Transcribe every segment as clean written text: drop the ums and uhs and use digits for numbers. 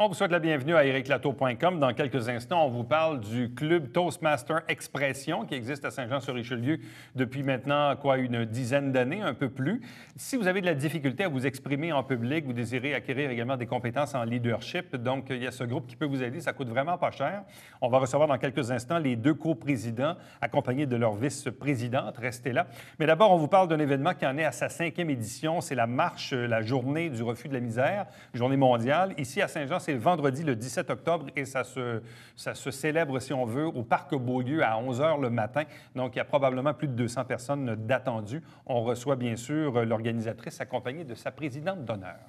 On vous souhaite la bienvenue à ericlato.com. Dans quelques instants, on vous parle du club Toastmaster Expression qui existe à Saint-Jean-sur-Richelieu depuis maintenant, une dizaine d'années, un peu plus. Si vous avez de la difficulté à vous exprimer en public, vous désirez acquérir également des compétences en leadership, donc il y a ce groupe qui peut vous aider. Ça coûte vraiment pas cher. On va recevoir dans quelques instants les deux coprésidents accompagnés de leur vice-présidente. Restez là. Mais d'abord, on vous parle d'un événement qui en est à sa 5e édition. C'est la marche, la journée du refus de la misère, journée mondiale. Ici à Saint-Jean, c'est le vendredi, le 17 octobre, et ça se célèbre, si on veut, au Parc Beaulieu à 11 h le matin. Donc, il y a probablement plus de 200 personnes d'attendues. On reçoit, bien sûr, l'organisatrice accompagnée de sa présidente d'honneur.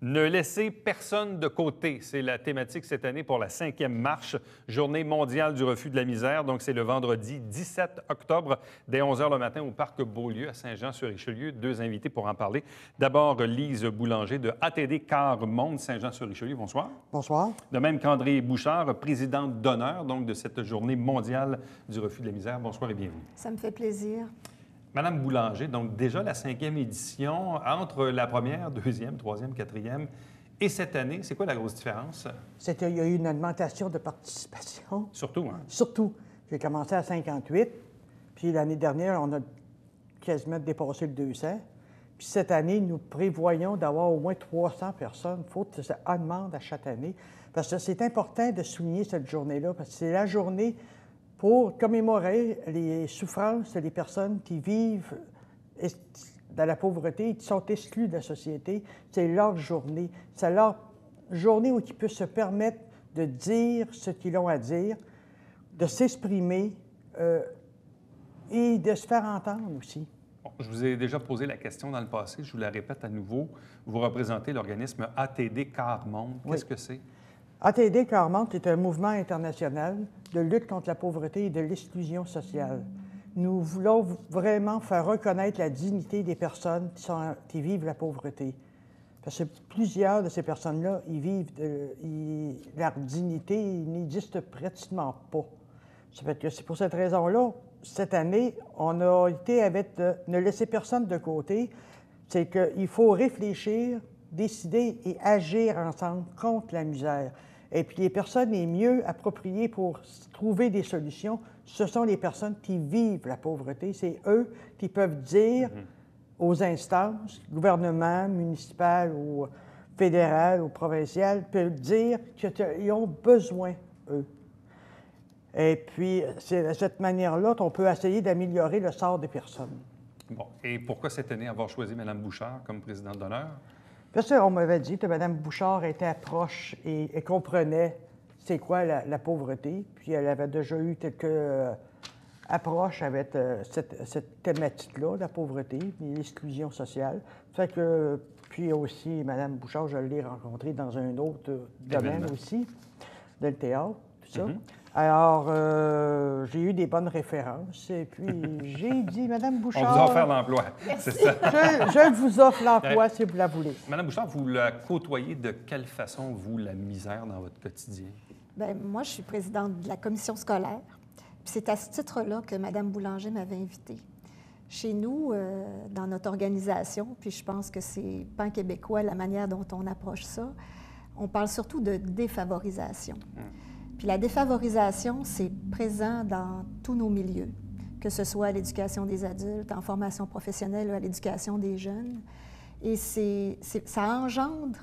Ne laissez personne de côté. C'est la thématique cette année pour la 5e marche, Journée mondiale du refus de la misère. Donc, c'est le vendredi 17 octobre, dès 11 h le matin, au Parc Beaulieu, à Saint-Jean-sur-Richelieu. Deux invités pour en parler. D'abord, Lise Boulanger de ATD Quart Monde, Saint-Jean-sur-Richelieu. Bonsoir. Bonsoir. De même qu'André Bouchard, présidente d'honneur donc de cette Journée mondiale du refus de la misère. Bonsoir et bienvenue. Ça me fait plaisir. Madame Boulanger, donc déjà la 5e édition, entre la première, 2e, 3e, 4e et cette année, c'est quoi la grosse différence? Il y a eu une augmentation de participation. Surtout, hein? Surtout. J'ai commencé à 58, puis l'année dernière, on a quasiment dépassé le 200. Puis cette année, nous prévoyons d'avoir au moins 300 personnes. Il faut que ça augmente à chaque année. Parce que c'est important de souligner cette journée-là, parce que c'est la journée pour commémorer les souffrances des personnes qui vivent dans la pauvreté et qui sont exclues de la société. C'est leur journée. C'est leur journée où ils peuvent se permettre de dire ce qu'ils ont à dire, de s'exprimer et de se faire entendre aussi. Bon, je vous ai déjà posé la question dans le passé, je vous la répète à nouveau. Vous représentez l'organisme ATD Quart Monde. Qu'est-ce que c'est? ATD Quart Monde est un mouvement international de lutte contre la pauvreté et de l'exclusion sociale. Nous voulons vraiment faire reconnaître la dignité des personnes qui vivent la pauvreté. Parce que plusieurs de ces personnes-là, leur dignité n'existe pratiquement pas. Ça fait que c'est pour cette raison-là, cette année, on a été avec ne laisser personne de côté. C'est qu'il faut réfléchir, décider et agir ensemble contre la misère. Et puis les personnes les mieux appropriées pour trouver des solutions, ce sont les personnes qui vivent la pauvreté. C'est eux qui peuvent dire aux instances, gouvernement, municipal ou fédéral ou provincial, peuvent dire qu'ils ont besoin, eux. Et puis, c'est de cette manière-là qu'on peut essayer d'améliorer le sort des personnes. Bon. Et pourquoi cette année avoir choisi Mme Bouchard comme présidente d'honneur? Parce qu'on m'avait dit que Mme Bouchard était proche et comprenait c'est quoi la pauvreté. Puis elle avait déjà eu quelques approches avec cette thématique-là, la pauvreté et l'exclusion sociale. Fait que, puis aussi, Mme Bouchard, je l'ai rencontrée dans un autre domaine aussi, dans le théâtre, tout ça. Alors, j'ai eu des bonnes références et puis j'ai dit, Mme Bouchard... On vous offre l'emploi, c'est ça? Je vous offre l'emploi si vous la voulez. Mme Bouchard, vous la côtoyez de quelle façon, vous, la misère dans votre quotidien? Bien, moi, je suis présidente de la commission scolaire. Puis c'est à ce titre-là que Mme Boulanger m'avait invitée. Chez nous, dans notre organisation, puis je pense que c'est pan-québécois la manière dont on approche ça, on parle surtout de défavorisation. Puis la défavorisation, c'est présent dans tous nos milieux, que ce soit à l'éducation des adultes, en formation professionnelle ou à l'éducation des jeunes. Et ça engendre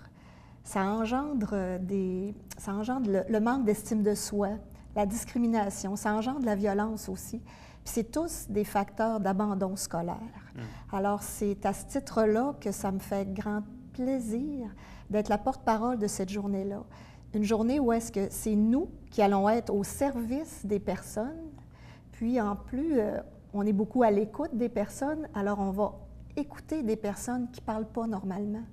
le manque d'estime de soi, la discrimination, ça engendre la violence aussi. Puis c'est tous des facteurs d'abandon scolaire. Alors c'est à ce titre-là que ça me fait grand plaisir d'être la porte-parole de cette journée-là. Une journée où est-ce que c'est nous qui allons être au service des personnes, puis en plus, on est beaucoup à l'écoute des personnes, alors on va écouter des personnes qui ne parlent pas normalement.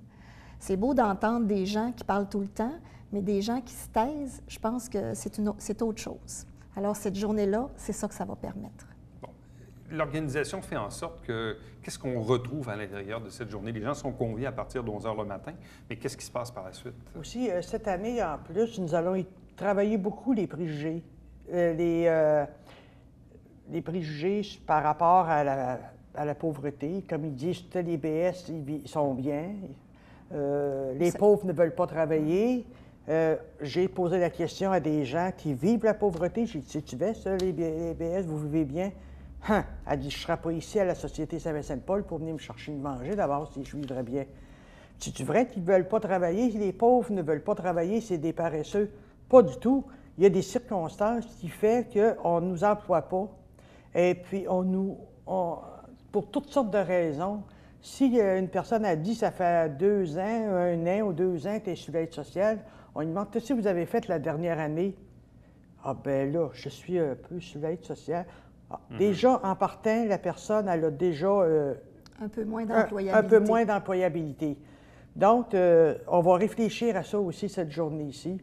C'est beau d'entendre des gens qui parlent tout le temps, mais des gens qui se taisent, je pense que c'est autre chose. Alors cette journée-là, c'est ça que ça va permettre. L'organisation fait en sorte que, qu'est-ce qu'on retrouve à l'intérieur de cette journée? Les gens sont conviés à partir de 11 h le matin, mais qu'est-ce qui se passe par la suite? Aussi, cette année, en plus, nous allons travailler beaucoup les préjugés. Les préjugés par rapport à à la pauvreté. Comme ils disent, tous les BS, ils sont bien. Les pauvres ne veulent pas travailler. J'ai posé la question à des gens qui vivent la pauvreté. J'ai dit, tu veux ça, les BS, vous vivez bien? Hein? Elle dit, je ne serai pas ici à la Société Saint-Vincent-de-Paul pour venir me chercher de manger d'abord si je vivrais bien. C'est vrai qu'ils ne veulent pas travailler? Les pauvres ne veulent pas travailler, c'est des paresseux. Pas du tout. Il y a des circonstances qui font qu'on ne nous emploie pas. Et puis, pour toutes sortes de raisons, si une personne a dit ça fait 2 ans, 1 an ou 2 ans que tu es sur l'aide sociale, on lui demande qu'est-ce que vous avez fait la dernière année? Ah, ben là, je suis un peu sur l'aide sociale. Ah, déjà, en partant, la personne, elle a déjà un peu moins d'employabilité. Un peu moins d'employabilité. Donc, on va réfléchir à ça aussi cette journée-ci,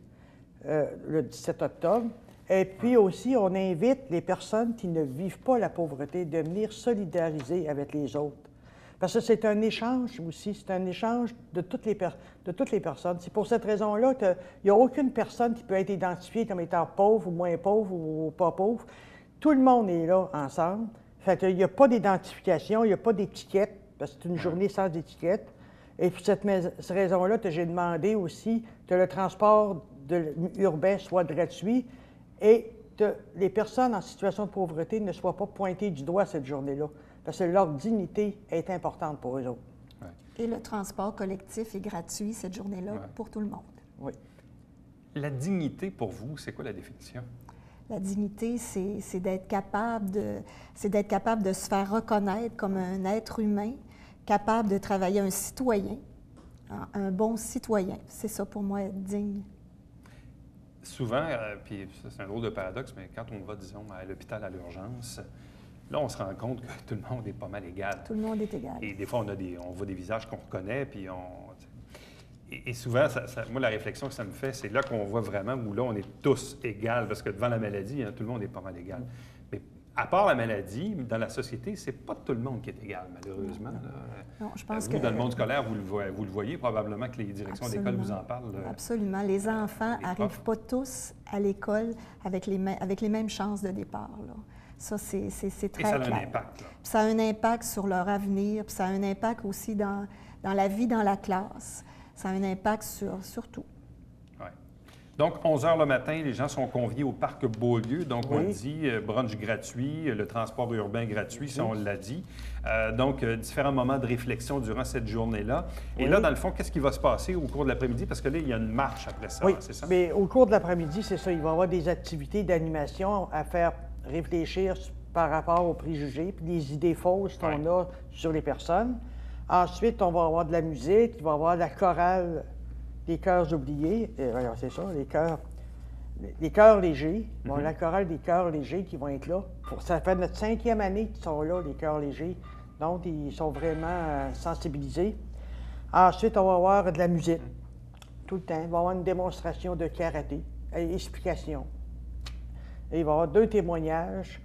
le 17 octobre. Et puis aussi, on invite les personnes qui ne vivent pas la pauvreté de venir solidariser avec les autres. Parce que c'est un échange aussi, c'est un échange de toutes les personnes. C'est pour cette raison-là qu'il n'y a aucune personne qui peut être identifiée comme étant pauvre ou moins pauvre ou pas pauvre. Tout le monde est là ensemble. Fait qu'il n'y a pas d'identification, il n'y a pas d'étiquette, parce que c'est une journée sans étiquette. Et pour cette raison-là, j'ai demandé aussi que le transport urbain soit gratuit et que les personnes en situation de pauvreté ne soient pas pointées du doigt cette journée-là, parce que leur dignité est importante pour eux autres. Ouais. Et le transport collectif est gratuit cette journée-là pour tout le monde. Oui. La dignité, pour vous, c'est quoi la définition? La dignité, c'est d'être capable de se faire reconnaître comme un être humain, capable de travailler un citoyen, un bon citoyen. C'est ça pour moi, être digne. Souvent, puis c'est un drôle de paradoxe, mais quand on va, disons, à l'hôpital à l'urgence, là, on se rend compte que tout le monde est pas mal égal. Tout le monde est égal. Et des fois, on voit des visages qu'on reconnaît, puis Et souvent, moi, la réflexion que ça me fait, c'est là qu'on voit vraiment où là, on est tous égaux, parce que devant la maladie, tout le monde est pas mal égal. Mais à part la maladie, dans la société, c'est pas tout le monde qui est égal, malheureusement. Non, je pense vous, dans le monde scolaire, vous le voyez, probablement que les directions d'école vous en parlent. Absolument. Les enfants n'arrivent pas tous à l'école avec les mêmes chances de départ, là. Ça, c'est très clair. Et ça a un impact. Là. Ça a un impact sur leur avenir, puis ça a un impact aussi dans la vie dans la classe. Ça a un impact sur tout. Oui. Donc, 11 h le matin, les gens sont conviés au parc Beaulieu. Donc, on dit brunch gratuit, le transport urbain gratuit, ça, on l'a dit. Donc, différents moments de réflexion durant cette journée-là. Et là, dans le fond, qu'est-ce qui va se passer au cours de l'après-midi? Parce que là, il y a une marche après ça, c'est ça? Mais au cours de l'après-midi, c'est ça. Il va y avoir des activités d'animation à faire réfléchir par rapport aux préjugés puis les idées fausses qu'on a sur les personnes. Ensuite, on va avoir de la musique, il va y avoir la chorale des chœurs oubliés. C'est ça, les chœurs légers. Bon, la chorale des chœurs légers qui vont être là. Ça fait notre 5e année qu'ils sont là, les chœurs légers. Donc, ils sont vraiment sensibilisés. Ensuite, on va avoir de la musique. Tout le temps. Il va y avoir une démonstration de karaté, explication. Et il va y avoir 2 témoignages,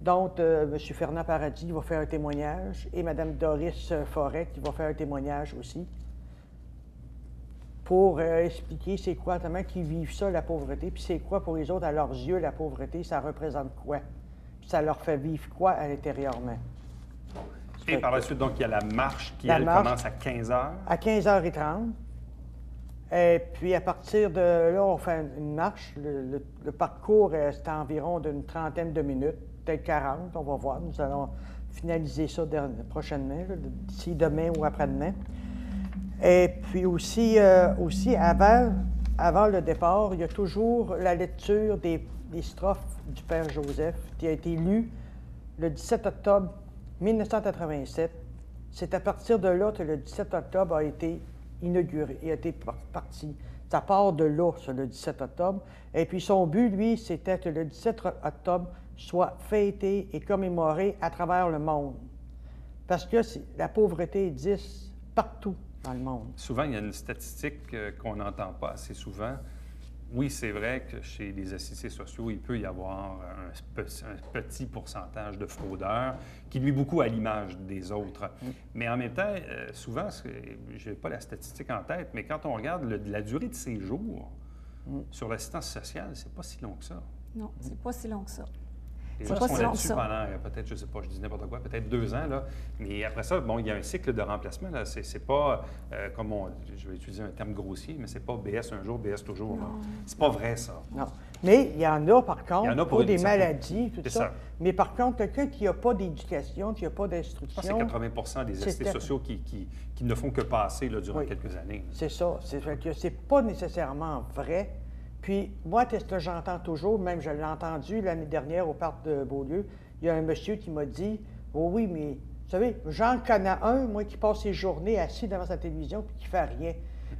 dont M. Fernand Paradis va faire un témoignage et Mme Doris Forêt qui va faire un témoignage aussi pour expliquer c'est quoi, comment qu'ils vivent ça, la pauvreté, puis c'est quoi pour les autres, à leurs yeux, la pauvreté, ça représente quoi, puis ça leur fait vivre quoi à l'intérieurement. Et par la suite, donc, il y a la marche qui, elle, commence à 15 h. À 15h30. Et puis, à partir de là, on fait une marche. Le parcours, c'est environ d'une 30aine de minutes, peut-être 40, on va voir. Nous allons finaliser ça prochainement, d'ici demain ou après-demain. Et puis aussi avant le départ, il y a toujours la lecture des strophes du Père Joseph qui a été lue le 17 octobre 1987. C'est à partir de là que le 17 octobre a été inauguré, il a été parti. Ça part de là, sur le 17 octobre. Et puis son but, lui, c'était que le 17 octobre soit fêté et commémoré à travers le monde. Parce que la pauvreté existe partout dans le monde. Souvent, il y a une statistique qu'on n'entend pas assez souvent. Oui, c'est vrai que chez les assistés sociaux, il peut y avoir un petit pourcentage de fraudeurs qui nuit beaucoup à l'image des autres. Mais en même temps, souvent, je n'ai pas la statistique en tête, mais quand on regarde la durée de séjour sur l'assistance sociale, c'est pas si long que ça. Non, c'est pas si long que ça. Les C'est gens pas sont si long là-dessus que ça. pendant, peut-être, je ne sais pas, je dis n'importe quoi, peut-être 2 ans, là. Mais après ça, bon, il y a un cycle de remplacement, là. C'est pas, comme je vais utiliser un terme grossier, mais c'est pas BS un jour, BS toujours, là. C'est pas vrai, ça. Non. Mais il y en a, par contre, Il y en a pour des certaines- maladies, tout C'est ça. ça. Mais par contre, quelqu'un qui n'a pas d'éducation, qui n'a pas Je pense que c'est d'instruction, 80 des c'est assistés sociaux qui ne font que passer là, durant Oui. quelques années. c'est ça. C'est pas nécessairement vrai. Puis, moi, c'est ce que j'entends toujours, même je l'ai entendu l'année dernière au parc de Beaulieu, il y a un monsieur qui m'a dit, « Oh oui, mais vous savez, j'en connais un, moi, qui passe ses journées assis devant sa télévision puis qui fait rien.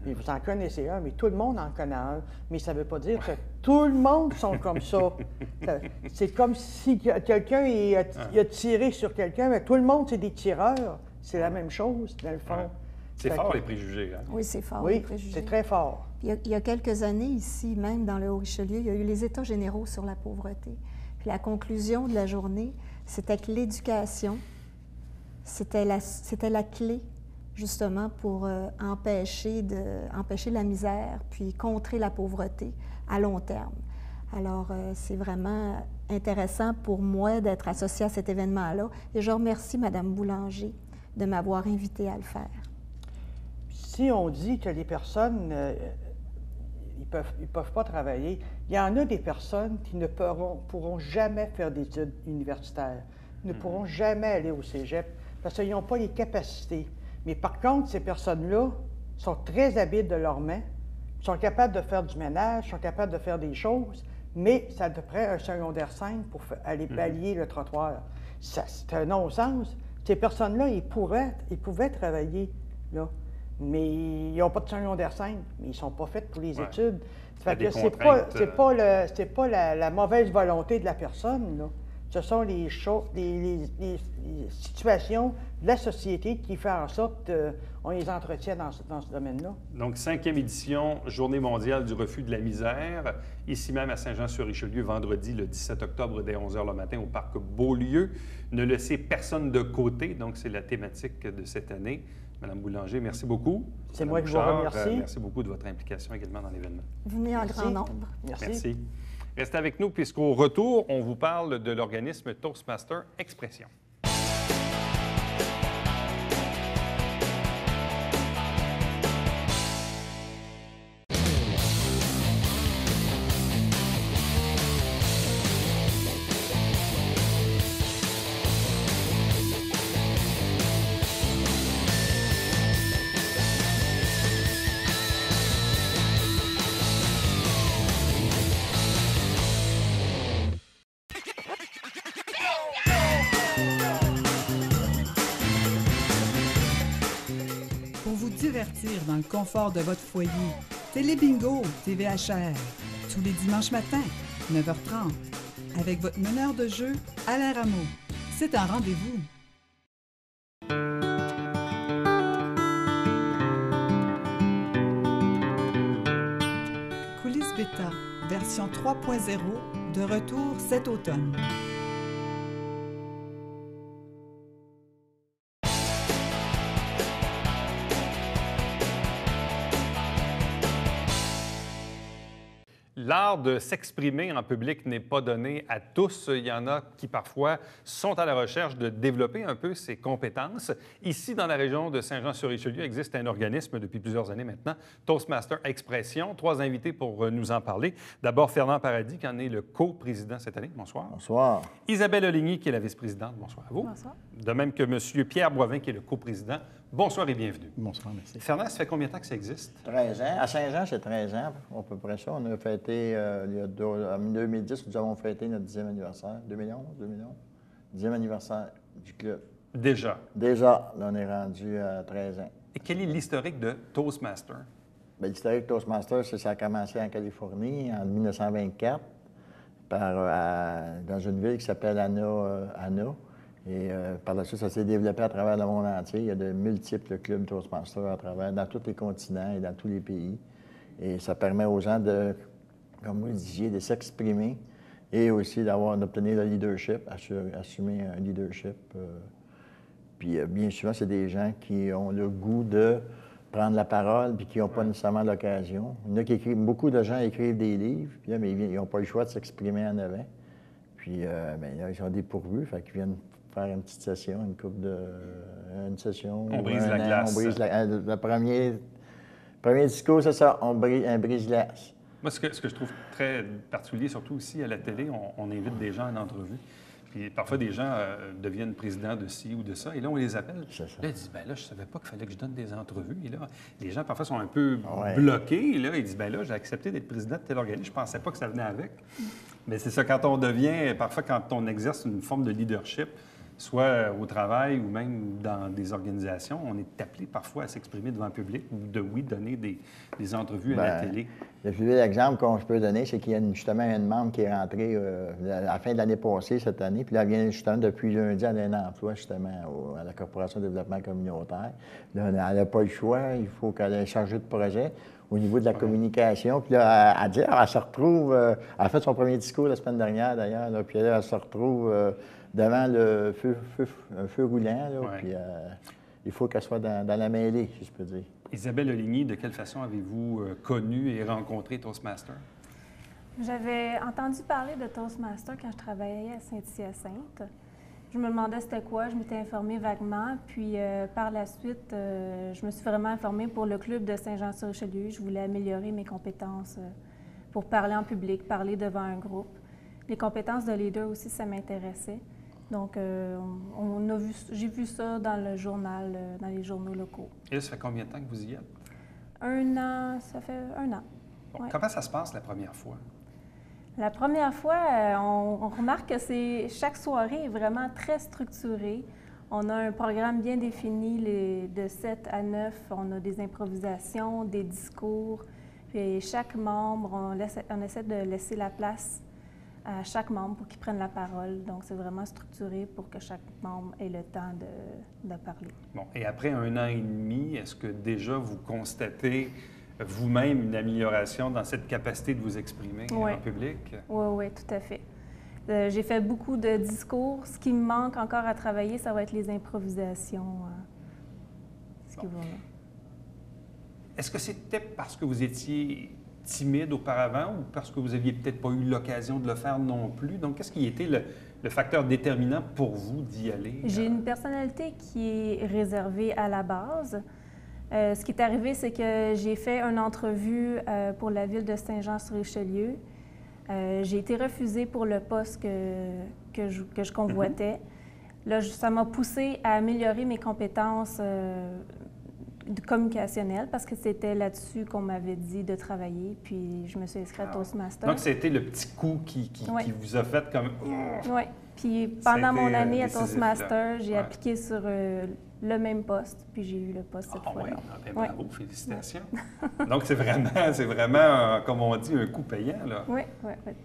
Et vous en connaissez un, mais tout le monde en connaît un. Mais ça ne veut pas dire que tout le monde sont comme ça. C'est comme si quelqu'un il a tiré sur quelqu'un, mais tout le monde, c'est des tireurs. C'est la même chose, dans le fond. Ouais. C'est Fait fort, que- les préjugés. Hein? Oui, c'est fort, les Oui, préjugés. c'est très fort. Puis il y a quelques années, ici, même dans le Haut-Richelieu, il y a eu les États généraux sur la pauvreté. Puis la conclusion de la journée, c'était que l'éducation, c'était la clé, justement, pour empêcher la misère, puis contrer la pauvreté à long terme. Alors, c'est vraiment intéressant pour moi d'être associée à cet événement-là. Et je remercie Mme Boulanger de m'avoir invitée à le faire. Si on dit que les personnes, ils peuvent pas travailler, il y en a des personnes qui ne pourront jamais faire d'études universitaires, ne pourront jamais aller au cégep, parce qu'ils n'ont pas les capacités. Mais par contre, ces personnes-là sont très habiles de leurs mains, sont capables de faire du ménage, sont capables de faire des choses, mais ça te prend un secondaire 5 pour aller balayer le trottoir. C'est un non-sens. Ces personnes-là, ils pouvaient travailler, là. Mais ils n'ont pas de secondaire 5, mais ils ne sont pas faits pour les Ouais. études. Il y a Fait des que contraintes, c'est pas la mauvaise volonté de la personne, là. Ce sont les situations de la société qui font en sorte qu'on les entretient dans ce domaine-là. Donc, 5e édition, Journée mondiale du refus de la misère, ici même à Saint-Jean-sur-Richelieu, vendredi, le 17 octobre, dès 11 h le matin, au parc Beaulieu. Ne laissez personne de côté, donc c'est la thématique de cette année. Madame Boulanger, merci beaucoup. C'est Madame moi qui vous Bouchard, remercie. merci beaucoup de votre implication également dans l'événement. Venez en Merci. grand nombre. Merci. Restez avec nous puisqu'au retour, on vous parle de l'organisme Toastmaster Expression. Pour vous divertir dans le confort de votre foyer, Télébingo TVHR, tous les dimanches matins, 9h30, avec votre meneur de jeu, Alain Rameau. C'est un rendez-vous. Coulisses Bêta, version 3.0, de retour cet automne. L'art de s'exprimer en public n'est pas donné à tous. Il y en a qui, parfois, sont à la recherche de développer un peu ces compétences. Ici, dans la région de Saint-Jean-sur-Richelieu, existe un organisme depuis plusieurs années maintenant, Toastmaster Expression. 3 invités pour nous en parler. D'abord, Fernand Paradis, qui en est le co-président cette année. Bonsoir. Bonsoir. Isabelle Oligny, qui est la vice-présidente. Bonsoir à vous. Bonsoir. De même que M. Pierre Boivin, qui est le co-président. Bonsoir et bienvenue. Bonsoir, merci. Fernand, ça fait combien de temps que ça existe? 13 ans. À Saint-Jean, c'est 13 ans, à peu près ça. On a fêté, en 2010, nous avons fêté notre 10e anniversaire. 2011? 10e anniversaire du club. Déjà. Déjà, là, on est rendu à 13 ans. Et quel est l'historique de Toastmaster? Bien, l'historique Toastmaster, ça a commencé en Californie en 1924 dans une ville qui s'appelle Anna. Et par la suite, ça s'est développé à travers le monde entier. Il y a de multiples clubs Toastmasters dans tous les continents et dans tous les pays. Et ça permet aux gens comme vous disiez, de s'exprimer et aussi d'obtenir le leadership, assumer un leadership. Puis bien souvent, c'est des gens qui ont le goût de prendre la parole puis qui n'ont pas nécessairement l'occasion. Il y en a qui écrivent, beaucoup de gens écrivent des livres, puis là, mais ils n'ont pas le choix de s'exprimer en avant. puis, bien, là, ils sont dépourvus, fait qu'ils viennent faire une petite session, une session. On brise la glace. On brise le premier discours, c'est ça, un brise-glace. Moi, ce que je trouve très particulier, surtout aussi à la télé, on invite des gens en entrevue. Puis parfois, des gens deviennent présidents de ci ou de ça. Et là, on les appelle. C'est ça. Là, ils disent, bien là, je ne savais pas qu'il fallait que je donne des entrevues. Et là, les gens, parfois, sont un peu bloqués. Et là, ils disent, bien là, j'ai accepté d'être président de tel organisme. Je ne pensais pas que ça venait avec. Mais c'est ça, quand on devient, parfois, quand on exerce une forme de leadership, soit au travail ou même dans des organisations, on est appelé parfois à s'exprimer devant le public ou donner des entrevues à la télé. Le plus bel exemple qu'on peut donner, c'est qu'il y a justement une membre qui est rentrée à la fin de l'année passée, cette année, puis là, elle vient justement depuis lundi à un emploi, justement, à la Corporation de développement communautaire. Là, elle n'a pas le choix, il faut qu'elle ait changé de projet au niveau de la communication. Puis là, elle se retrouve, elle a fait son premier discours la semaine dernière, d'ailleurs, là, puis là, elle se retrouve devant le feu roulant, là, puis il faut qu'elle soit dans la mêlée, si je peux dire. Isabelle Oligny, de quelle façon avez-vous connu et rencontré Toastmaster? J'avais entendu parler de Toastmaster quand je travaillais à Saint-Hyacinthe. Je me demandais c'était quoi, je m'étais informée vaguement, puis par la suite, je me suis vraiment informée pour le club de Saint-Jean-sur-Richelieu. Je voulais améliorer mes compétences pour parler en public, parler devant un groupe. Les compétences de leader aussi, ça m'intéressait. Donc, j'ai vu ça dans le journal, dans les journaux locaux. Et là, ça fait combien de temps que vous y êtes? 1 an, ça fait 1 an. Bon, Ouais. comment ça se passe la première fois? La première fois, on remarque que chaque soirée est vraiment très structurée. On a un programme bien défini de 7 à 9. On a des improvisations, des discours. Puis chaque membre, on essaie de laisser la place à chaque membre pour qu'il prenne la parole. Donc, c'est vraiment structuré pour que chaque membre ait le temps de parler. Bon, et après 1 an et demi, est-ce que déjà vous constatez vous-même une amélioration dans cette capacité de vous exprimer en public? Oui, tout à fait. J'ai fait beaucoup de discours. Ce qui me manque encore à travailler, ça va être les improvisations. Est-ce que c'était parce que vous étiez timide auparavant ou parce que vous n'aviez peut-être pas eu l'occasion de le faire non plus? Donc, qu'est-ce qui était le facteur déterminant pour vous d'y aller? J'ai une personnalité qui est réservée à la base. Ce qui est arrivé, c'est que j'ai fait une entrevue pour la ville de Saint-Jean-sur-Richelieu. J'ai été refusée pour le poste que je convoitais. Là, ça m'a poussée à améliorer mes compétences communicationnelles parce que c'était là-dessus qu'on m'avait dit de travailler. Puis je me suis inscrite à Toastmaster. Donc, c'était le petit coup qui vous a fait comme... Oui. Puis pendant mon année à Toastmaster, j'ai appliqué sur le même poste, puis j'ai eu le poste cette fois-là. Oui, bravo, félicitations. Donc, c'est vraiment, comme on dit, un coup payant, là. Oui.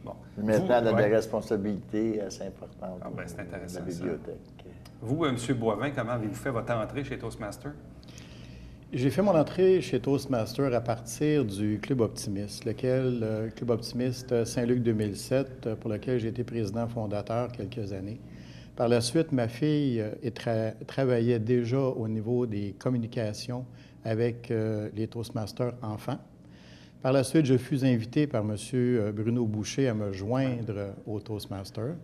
Bon. Maintenant, des responsabilités assez importantes c'est intéressant, de la bibliothèque. Vous, M. Boivin, comment avez-vous fait votre entrée chez Toastmaster? J'ai fait mon entrée chez Toastmaster à partir du Club Optimiste, le Club Optimiste Saint-Luc 2007, pour lequel j'ai été président fondateur quelques années. Par la suite, ma fille travaillait déjà au niveau des communications avec les Toastmasters enfants. Par la suite, je fus invité par M. Bruno Boucher à me joindre au Toastmaster.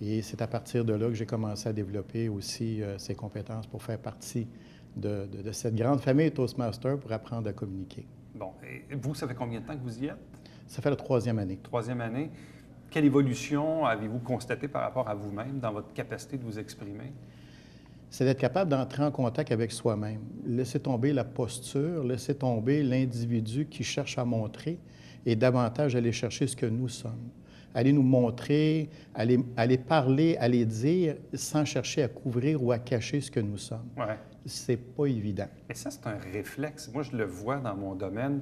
Et c'est à partir de là que j'ai commencé à développer aussi ces compétences pour faire partie de cette grande famille Toastmaster pour apprendre à communiquer. Bon. Et vous, ça fait combien de temps que vous y êtes? Ça fait la 3e année. 3e année. Quelle évolution avez-vous constatée par rapport à vous-même dans votre capacité de vous exprimer? C'est d'être capable d'entrer en contact avec soi-même. Laisser tomber la posture, laisser tomber l'individu qui cherche à montrer et davantage aller chercher ce que nous sommes. Aller nous montrer, aller parler, aller dire sans chercher à couvrir ou à cacher ce que nous sommes. Ouais. C'est pas évident. Mais ça, c'est un réflexe. Moi, je le vois dans mon domaine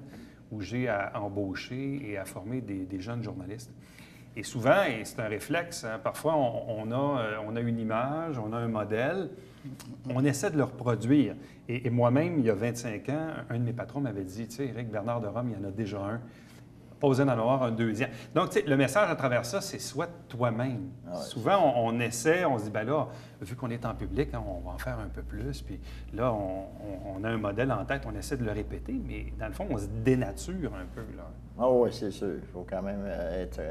où j'ai à embaucher et à former des jeunes journalistes. Et souvent, et c'est un réflexe, hein, parfois on a une image, on a un modèle, on essaie de le reproduire. Et moi-même, il y a 25 ans, un de mes patrons m'avait dit, tu sais, Éric Bernard de Rome, il y en a déjà un. Pas besoin d'en avoir un deuxième. Donc, tu sais, le message à travers ça, c'est soit toi-même. Ah ouais. Souvent, on essaie, on se dit, bien là, vu qu'on est en public, hein, on va en faire un peu plus. Puis là, on a un modèle en tête, on essaie de le répéter, mais dans le fond, on se dénature un peu, là. Ah oui, c'est sûr. Il faut quand même être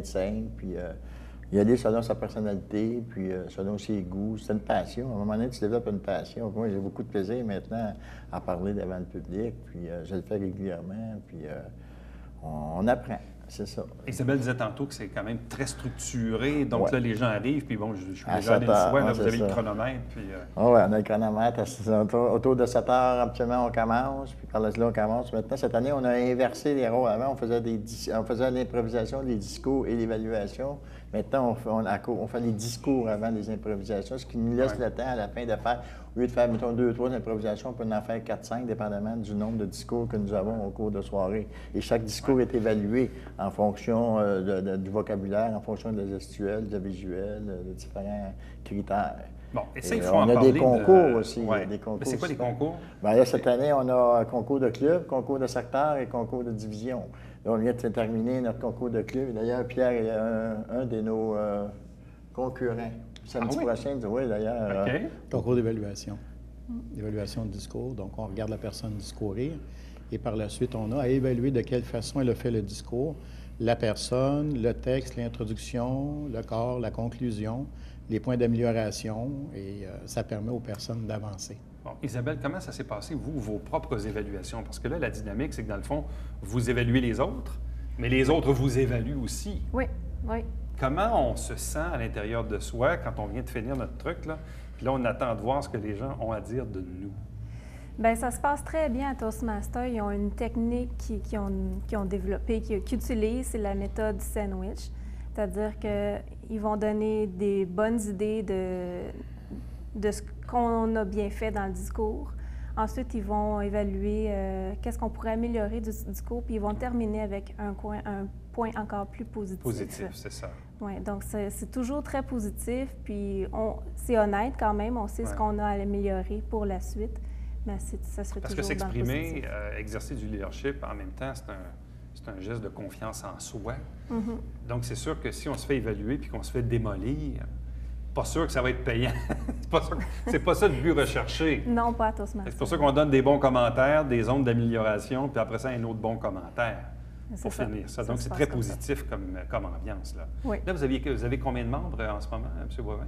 simple, puis y aller selon sa personnalité, puis selon ses goûts. C'est une passion. À un moment donné, tu développes une passion. Moi, j'ai beaucoup de plaisir maintenant à parler devant le public, puis je le fais régulièrement, puis on apprend. C'est ça. Isabelle disait tantôt que c'est quand même très structuré. Donc Ouais. là, les gens arrivent, puis bon, je suis À déjà allé une 7 heures, fois, là, ouais, vous c'est avez le ça. chronomètre, puis... Oui, on a le chronomètre. Autour de 7 heures, absolument, on commence. Puis par là, on commence. Maintenant, cette année, on a inversé les rôles. Avant, on faisait l'improvisation, les discours et l'évaluation. Maintenant, on fait les discours avant les improvisations, ce qui nous laisse le temps à la fin de faire, au lieu de faire, mettons, 2 ou 3 improvisations, on peut en faire 4-5, dépendamment du nombre de discours que nous avons au cours de soirée. Et chaque discours est évalué en fonction du vocabulaire, en fonction de la gestuelle, de la visuelle, de différents critères. Bon, et ça, il Et faut en on a parler des concours de... aussi. Ouais. Il y a des concours. Mais c'est quoi les concours? Bien, là, cette année, on a un concours de club, concours de secteur et concours de division. Là, on vient de terminer notre concours de club. D'ailleurs, Pierre est un de nos concurrents. Samedi prochain, oui, d'ailleurs. OK. Concours d'évaluation. Évaluation de discours. Donc, on regarde la personne discourir et par la suite, on a à évaluer de quelle façon elle a fait le discours, la personne, le texte, l'introduction, le corps, la conclusion, les points d'amélioration et ça permet aux personnes d'avancer. Bon, Isabelle, comment ça s'est passé, vous, vos propres évaluations? Parce que là, la dynamique, c'est que dans le fond, vous évaluez les autres, mais les autres vous évaluent aussi. Oui, oui. Comment on se sent à l'intérieur de soi quand on vient de finir notre truc, là, puis là, on attend de voir ce que les gens ont à dire de nous? Bien, ça se passe très bien à Toastmasters. Ils ont une technique qu'ils ont développée, qu'ils utilisent, c'est la méthode du sandwich. C'est-à-dire qu'ils vont donner des bonnes idées de ce qu'on a bien fait dans le discours. Ensuite, ils vont évaluer qu'est-ce qu'on pourrait améliorer du discours, puis ils vont terminer avec un point encore plus positif. Positif, c'est ça. Oui, donc c'est toujours très positif, puis c'est honnête quand même, on sait ce qu'on a à améliorer pour la suite, mais ça se fait Parce que toujours dans le s'exprimer, positif. exercer du leadership, en même temps, c'est un geste de confiance en soi. Mm-hmm. Donc, c'est sûr que si on se fait évaluer puis qu'on se fait démolir, pas sûr que ça va être payant. C'est pas ça le but recherché. Non, pas à Toastmasters. C'est pour ça qu'on donne des bons commentaires, des ondes d'amélioration, puis après ça, un autre bon commentaire pour finir ça. Donc, se c'est passe très comme ça. positif comme ambiance. Là, Oui. là vous avez combien de membres en ce moment, M. Boivin?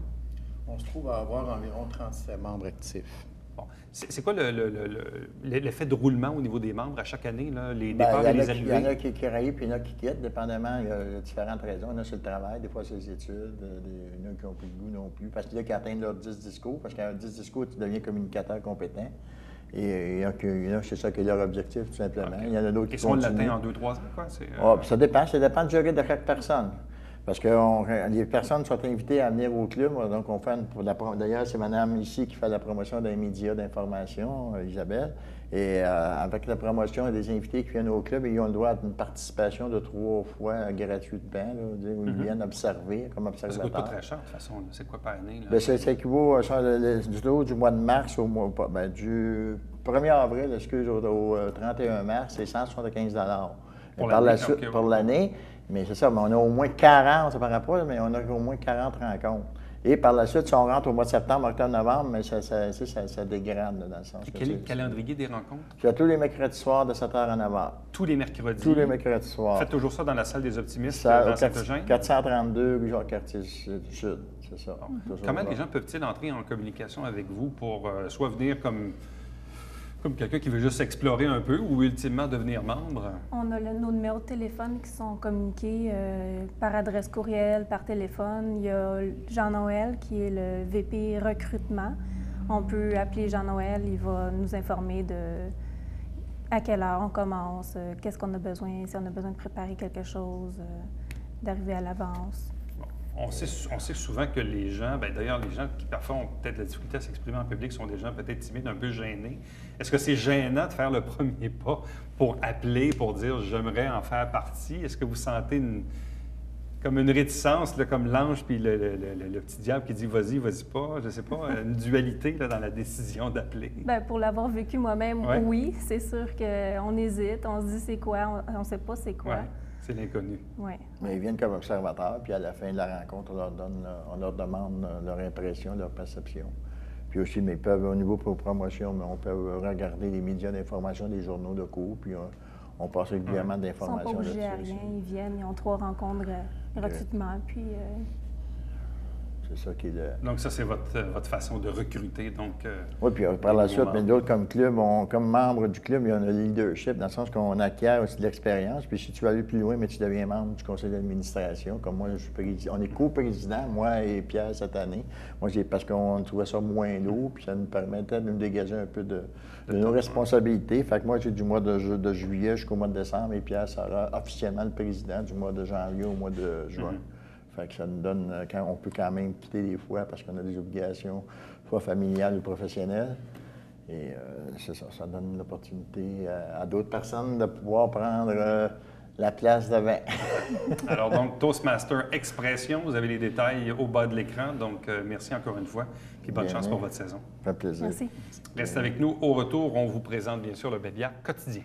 On se trouve à avoir environ 37 membres actifs. Bon. C'est quoi l'effet de roulement au niveau des membres à chaque année, là, les Ben, départs et les il y arrivées? en a qui rayent, puis il y en a qui quittent, dépendamment. Il y a différentes raisons. Il y en a sur le travail, des fois c'est les études, il y en a qui n'ont plus le goût non plus. Parce qu'il y en a qui atteignent leurs 10 discours, parce qu'à 10 discours, tu deviens communicateur compétent. Et il y en a, c'est ça qui est leur objectif, tout simplement. Okay. Il y en a d'autres qui Et si on continuent. l'atteint en 2-3 ans, quoi? Puis ça dépend du jury de chaque personne. Parce que les personnes sont invitées à venir au club. Donc, on fait d'ailleurs, c'est Mme ici qui fait la promotion d'un média d'information, Isabelle. Et avec la promotion des invités qui viennent au club, ils ont le droit à une participation de 3 fois gratuitement, là, où ils viennent observer comme Ça ne observateurs. coûte pas très cher, de toute façon. C'est quoi par année? Là? Bien, ça équivaut du mois de mars du 1er avril, au 31 mars, c'est 175 Pour par la l'année, suite, ok, pour ouais. l'année. Mais c'est ça, mais on a au moins 40, ça paraît pas, mais on a au moins 40 rencontres. Et par la suite, si on rentre au mois de septembre, octobre, novembre, mais ça dégrade, là, dans le sens que Quel est le calendrier des rencontres? c'est tous les mercredis soirs de 7h à 9h. Tous les mercredis. Tous les mercredis soirs. Faites toujours ça dans la salle des optimistes Ça, dans au Saint-Eugène? 432, rue Jacques-Cartier Sud, c'est ça. Toujours Comment là. les gens peuvent-ils entrer en communication avec vous pour soit venir comme quelqu'un qui veut juste explorer un peu ou ultimement devenir membre? On a nos numéros de téléphone qui sont communiqués par adresse courriel, par téléphone. Il y a Jean-Noël qui est le VP recrutement. On peut appeler Jean-Noël, il va nous informer de à quelle heure on commence, qu'est-ce qu'on a besoin, si on a besoin de préparer quelque chose, d'arriver à l'avance. On sait souvent que les gens, d'ailleurs, les gens qui parfois ont peut-être la difficulté à s'exprimer en public sont des gens peut-être timides, un peu gênés. Est-ce que c'est gênant de faire le premier pas pour appeler, pour dire « j'aimerais en faire partie ». Est-ce que vous sentez comme une réticence, là, comme l'ange puis le petit diable qui dit « vas-y, vas-y pas », je ne sais pas, une dualité là, dans la décision d'appeler? Bien, pour l'avoir vécu moi-même, Ouais. oui, c'est sûr qu'on hésite, on se dit c'est quoi, on ne sait pas c'est quoi. Ouais, c'est l'inconnu. Oui. Mais ils viennent comme observateurs, puis à la fin de la rencontre, on leur demande leur impression, leur perception. Puis aussi, mais ils peuvent, au niveau pour promotion, mais on peut regarder les médias d'information, les journaux de cours, puis on passe régulièrement Ils ne sont pas d'informations obligés à là-dessus rien, aussi. ils viennent, ils ont 3 rencontres gratuitement, puis C'est ça qui est le... Donc, ça, c'est votre façon de recruter. Donc, oui, puis par la suite, membres. mais d'autres comme club, comme membre du club, il y a le leadership, dans le sens qu'on acquiert aussi de l'expérience. Puis si tu veux aller plus loin, mais tu deviens membre du conseil d'administration. Comme moi, on est co-président, moi et Pierre, cette année. Moi, parce qu'on trouvait ça moins lourd, puis ça nous permettait de nous dégager un peu de nos responsabilités. Fait que moi, j'ai du mois de juillet jusqu'au mois de décembre, et Pierre sera officiellement le président du mois de janvier au mois de juin. Fait que ça nous donne, on peut quand même quitter des fois parce qu'on a des obligations, soit familiales ou professionnelles. Et c'est ça, ça donne l'opportunité à d'autres personnes de pouvoir prendre la place devant. Alors donc, Toastmaster Expression, vous avez les détails au bas de l'écran. Donc, merci encore une fois. Puis bonne chance pour votre saison. Ça fait plaisir. Merci. Restez avec nous. Au retour, on vous présente bien sûr le Babia quotidien.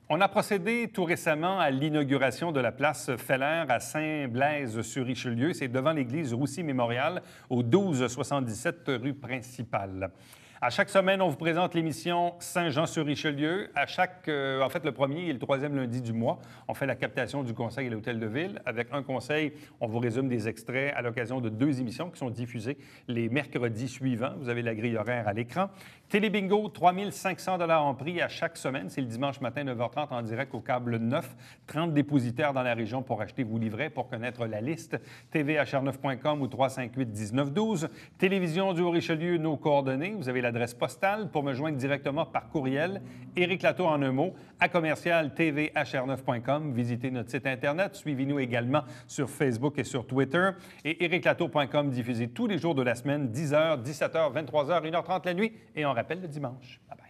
On a procédé tout récemment à l'inauguration de la place Feller à Saint-Blaise-sur-Richelieu. C'est devant l'église Roussy-Mémorial, au 1277 rue principale. À chaque semaine, on vous présente l'émission Saint-Jean-sur-Richelieu. En fait, le premier et le troisième lundi du mois, on fait la captation du conseil et l'hôtel de ville. Avec un conseil, on vous résume des extraits à l'occasion de 2 émissions qui sont diffusées les mercredis suivants. Vous avez la grille horaire à l'écran. Télébingo, 3 500 $ en prix à chaque semaine. C'est le dimanche matin, 9h30, en direct au câble 9. 30 dépositaires dans la région pour acheter vos livrets. Pour connaître la liste, tvhr9.com ou 358-1912. Télévision du Haut-Richelieu, nos coordonnées. Vous avez l'adresse postale pour me joindre directement par courriel. Éric Lato en un mot, à commercial tvhr9.com. Visitez notre site Internet. Suivez-nous également sur Facebook et sur Twitter. Et ériclato.com, diffusé tous les jours de la semaine, 10h, 17h, 23h, 1h30 la nuit. Et on rappelle le dimanche. Bye bye.